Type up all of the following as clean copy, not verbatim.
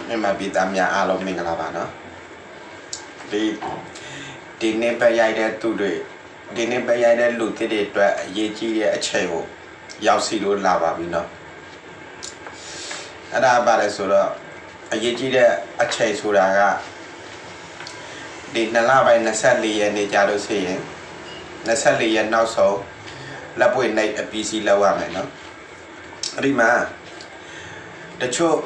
မြန်မာပြည်သားများအားလုံးမင်္ဂလာပါနော်ဒီနေ့ပဲရိုက်တဲ့သူတွေဒီနေ့ပဲရိုက်တဲ့လူတွေအတွက်အရေးကြီးတဲ့အချိန်ကိုရောက်စီလို့လာပါပြီနော်အဲ့ဒါပါလဲဆိုတော့အရေးကြီးတဲ့အချိန်ဆိုတာကဒီ2လပိုင်း24ရက်နေ့ကြာလို့ရှိရင်24ရက်နောက်ဆုံးလက်ပွေနိုင်အပီစီလောက်ရမယ်နော်အဲ့ဒီမှာတချို့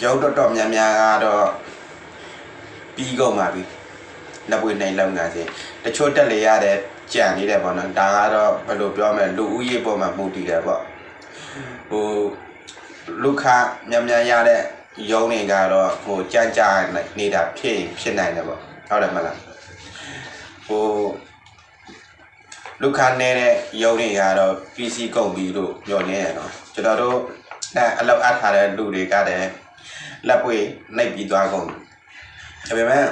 ရုပ်တော်များများကတော့ပြီးကုန်ပါပြီလက်ပွေနိုင်လောက်ငါစေတချို့တက်လေရတဲ့ကြံနေတယ်ပေါ့နော်ဒါကတော့ဘယ်လိုပြောမလဲလူဦးရေပေါ်မှာမှုတည်တယ်ပေါ့ဟိုလူခများများရတဲ့ရုံးတွေကတော့ဟိုကြမ်းကြနေတာဖြစ်နိုင်တယ်ပေါ့ဟုတ်တယ်မလားဟိုလူခနေတဲ့ရုံးတွေကတော့ PC ကုန်ပြီလို့ပြောနေရတော့ကျွန်တော်တို့အလောက်အပ်ထားတဲ့လူတွေကလည်းလက်ပွေနှိပ်ပြီးသွားကုန်ဒါပေမဲ့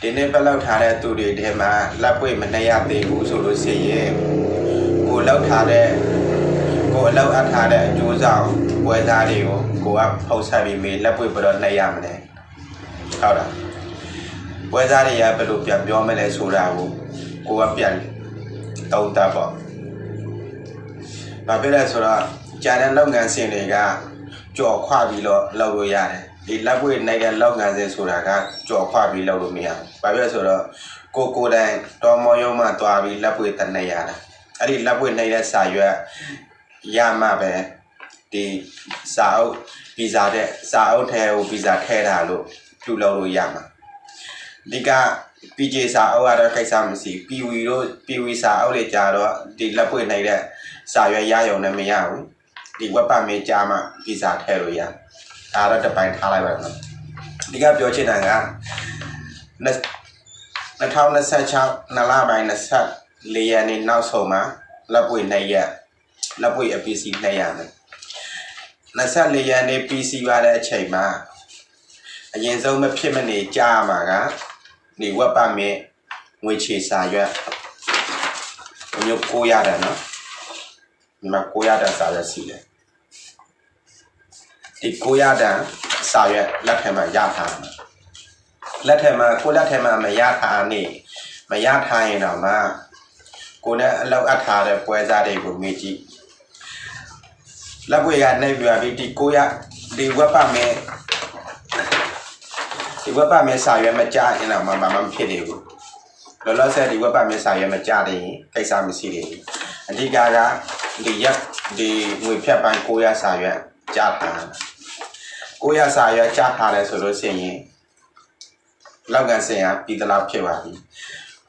ဒီနေ့ပတ်လောက်ထားတဲ့သူတွေထဲမှာလက်ပွေမနှိပ်ရသေးဘူးဆိုလို့ရှိရင်ကိုလောက်ထားတဲ့ကိုအလောက်အပ်ထားတဲ့အကျိုးဆောင်ပွဲသားတွေကိုကိုကဖုံးဆက်ပြီးမေးလက်ပွေဘယ်တော့နှိပ်ရမလဲဟုတ်လားပွဲသားတွေကဘယ်လိုပြန်ပြောမလဲဆိုတာကိုကပြန်တောင်းတပေါ့ဘာဖြစ်လဲဆိုတော့ကြာတဲ့လုပ်ငန်းစဉ်တွေကကြော်ခွပြီးတော့လုပ်လို့ရတယ်ဒီလက်ပွေနိုင်တဲ့လုပ်ငန်းစဉ်ဆိုတာကကြော်ခွပြီးလုပ်လို့မရဘူးဘာဖြစ်လဲဆိုတော့ကိုယ်တိုင်တော်မောရုံးမှသွားပြီးလက်ပွေတနေရတာအဲ့ဒီလက်ပွေနိုင်တဲ့စာရွက်ရမှပဲဒီစာအုပ်ဗီဇာတဲ့စာအုပ်ထဲကိုဗီဇာထဲတာလို့ပြုလုပ်လို့ရမှာဒီက PJ စာအုပ်ရတော့ကိစ္စမရှိ PV စာအုပ်တွေကြတော့ဒီလက်ပွေနိုင်တဲ့စာရွက်ရရုံနဲ့မရဘူးဒီဝက်ပတ်မေးကြမှာဗီဇာထဲလို့ရဒါတော့တစ်ပိုင်းထားလိုက်ပါမယ်ဒီကပြောချင်တာက2026နလပိုင်း24ရက်နေ့နောက်ဆုံးမှာလက်ပွေနိုင်ရက်လက်ပွေအပီစီနိုင်ရမယ်24ရက်နေ့ PC ပါတဲ့အချိန်မှာအရင်ဆုံးမဖြစ်မနေကြားရမှာကဒီဝက်ပတ်မေးငွေချေစာရွက်မျိုးကိုရတယ်နော်ဒီမှာကိုရတဲ့စာရွက်ရှိတယ်ဒီကိုရတဲ့စာရွက်လက်ထက်မှာရထားတယ်လက်ထက်မှာကိုလက်ထက်မှာမရထားနေမရထားရင်တော့မှကိုနဲ့အလောက်အပ်ထားတဲ့ပွဲစားတွေကိုမေးကြည့်လက်ပွေကနေပြပြီးဒီကိုရဒီဝက်ပတ်မယ်ဒီဝက်ပတ်မယ်စာရွက်မကြားရင်တော့မဖြစ်နေဘူးလောလောဆယ်ဒီဝက်ပတ်မယ်စာရွက်မကြားတယ်ကိစ္စမရှိသေးဘူးအဓိကကဒီရက်ဒီငွေဖြတ်ပိုင်းကိုရစာရွက်ကြားထားကိုရစာရွက်ကြားထားတယ်ဆိုလို့ရှိရင်လောက်ကန်စင်ကပြီးတလောက်ဖြစ်ပါပြီ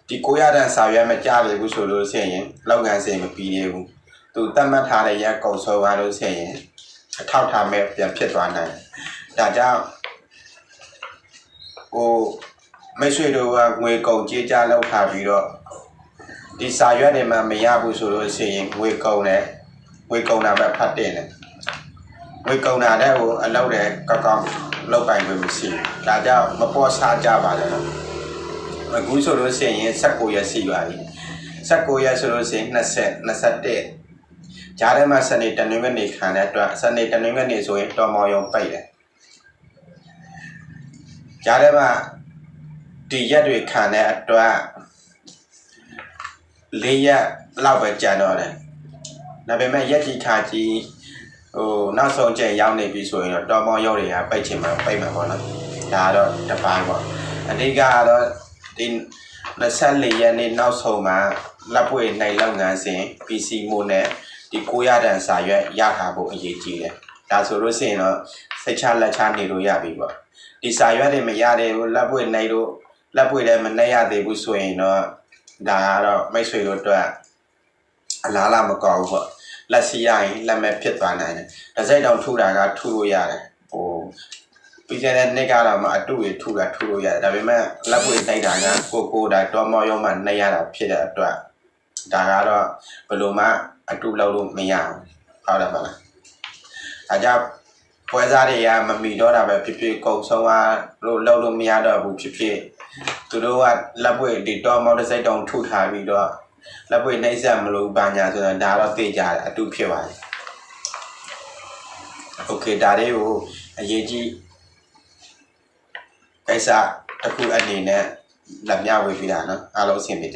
ဒီကိုရတဲ့စာရွက်မကြားပြီဘူးဆိုလို့ရှိရင်လောက်ကန်စင်မပြီးသေးဘူးသူတတ်မှတ်ထားတဲ့ရက်ကုန်ဆုံးသွားလို့ရှိရင်အထောက်ထားမဲ့ပြန်ဖြစ်သွားနိုင်ဒါကြောင့်ဟိုမိတ်ဆွေတို့ကငွေကုန်ကြေးကြလောက်ထားပြီးတော့ဒီစာရွက်တွေမှာမရဘူးဆိုလို့ရှိရင်ငွေကုန်တယ်ငွေကုန်တာပဲဖတ်တင်တယ်ငွေကုန်တာတဲ့ဟိုအလုပ်တယ်ကောက်လောက်ပိုင်ခွင့်မရှိဘူးဒါကြောင့်မပေါ်စားကြပါနဲ့အခုဆိုလို့ရှိရင်19ရက်ရှိပါပြီ19ရက်ဆိုလို့ရှိရင်20 21ဂျားထဲမှာစနေတနင်္ဂနွေခံတဲ့အတွက်စနေတနင်္ဂနွေဆိုရင်တော်မော်ရုံပိတ်တယ်ဂျားထဲမှာဒီရက်တွေခံတဲ့အတွက်4ရက်လောက်ပဲကြာတော့တယ်ဒါပေမဲ့ရက်ကြီးခါကြီးဟိုနောက်ဆုံးချိန်ရောက်နေပြီဆိုရင်တော့တော်မော်ရုံတွေကပိတ်ချင်မှပိတ်မှာပေါ့နော်ဒါကတော့တပိုင်းပေါ့အဓိကကတော့ဒီ24ရက်နေ့နောက်ဆုံးမှာလက်ပွေနိုင်လုပ်ငန်းစဉ် PC မို့နဲ့ဒီကိုရတဲ့စာရွက်ရထားဖို့အရေးကြီးတယ်ဒါဆိုလို့ရှိရင်တော့စိတ်ချလက်ချနေလို့ရပြီပေါ့ဒီစာရွက်တွေမရသေးဘူးလက်ပွေနိုင်လို့လက်ပွေလည်းမနှိပ်ရသေးဘူးဆိုရင်တော့ဒါကတော့မိတ်ဆွေတို့အတွက်အလားလာမကောင်းဘူးပေါ့လက်စီရရင်လက်မဲ့ဖြစ်သွားနိုင်တယ်ဒါစိတ်တောင်ထူတာကထူလို့ရတယ်ဟိုပြီးခဲ့တဲ့နေ့ကတော့မှအတူတွေထူလို့ရတယ်ဒါပေမဲ့လက်ပွေနှိပ်တာကကိုဒါတော်မော်ရုံးမှနှိပ်ရတာဖြစ်တဲ့အတွက်ဒါကတော့ဘယ်လိုမှအတူလောက်လို့မရဘူးဟုတ်တယ်မလားဒါကြောင့်ပွဲစားတွေကမမီတော့တာပဲဖြစ်ဖြစ်ကုန်ဆုံးသွားလို့လောက်လို့မရတော့ဘူးဖြစ်ဖြစ်သူတို့ကလက်ပွေဒီတော်မော်တစ်စိတ်တောင်ထူထားပြီးတော့လက်ပွေနှိပ်ဆက်မလို့ဘာညာဆိုတော့ဒါတော့သိကြတယ်အတူဖြစ်ပါတယ်โอเคဒါလေးကို အရေးကြီးကိစ္စတစ်ခုအနေနဲ့လက်မျှဝေးပြီးတာနော်အားလုံးအဆင်ပြေ